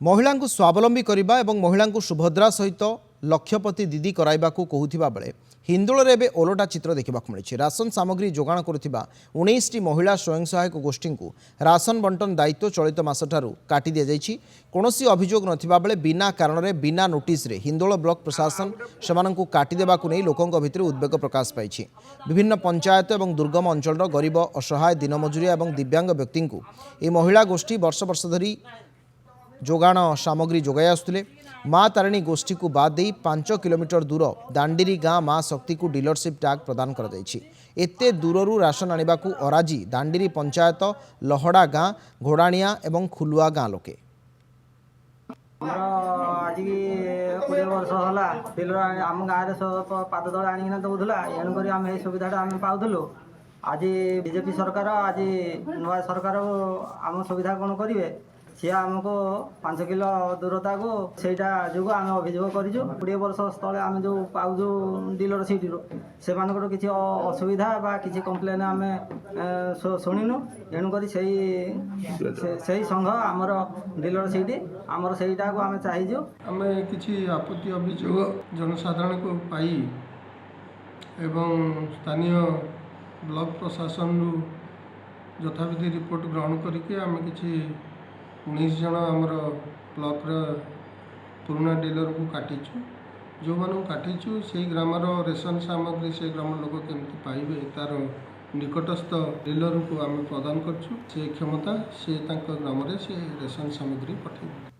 महिला को स्वावलंबी करने और महिला को सुभद्रा सहित लक्षपति दीदी कराइबा कहूथिबा बेले हिंदोଳରେ ଏବେ ओलटा चित्र देखा मिली। राशन सामग्री जोगाण करुथिबा 19टी महिला स्वयं सहायक गोष्ठी को राशन बंटन दायित्व चलित मासठारु काटी दिया जायछि। कोनोसी अभियोग नथिबा बेले बिना कारण रे बिना नोटिस रे हिंदोल ब्लॉक प्रशासन सेमानंकु काटी देबाकु नै लोकंक भितर उद्वेग प्रकाश पाइछि। विभिन्न पंचायत और दुर्गम अंचलर गरीब असहाय दिनमजुरिया और दिव्यांग व्यक्ति को यह महिला गोष्ठी वर्ष वर्ष धरी जोगाण सामग्री जोगाई आसुले। माँ तारिणी गोष्ठी को बाद दे 5 किलोमीटर दूर दांडीरी गाँ माँ शक्ति को डीलरशिप टैग प्रदान कर एते दूररू राशन आने को अराजी दांडीरी पंचायत लहड़ा गाँ घोड़ाणिया और खुलुआ गाँ लोके आज 20 वर्ष होला डीलर आम गाँव में पाद तले आनिक दौला एणुक आम ये सुविधा आम पाऊलु। आज बीजेपी सरकार आज नुआ सरकार आम सुविधा कौन करेंगे सी आमको 5 किलो दूरता को सेटा जो आम अभियोग कर 20 वर्ष तले आम जो पाऊँ डीलर सीट से किसी असुविधा बा किसी कम्प्लेन आम शुणुनु एणुक से संघ आमर डीलर सीट आमर सेटा को आम चाहिए। आम किसी आपत्ति अभियोग जनसाधारण को पाई एवं स्थानीय ब्लॉक प्रशासन यथाविधि रिपोर्ट ग्रहण करके आम किसी 19 जन आमर ब्लॉक पुराना डीलर को काटिचु। जो मानू काटिचु से ग्रामर रेशन सामग्री से ग्राम लोक केमती पाइबे तार निकटस्थ डीलर को आम प्रदान करछु। से क्षमता से ग्राम से रेशन सामग्री पठेबे।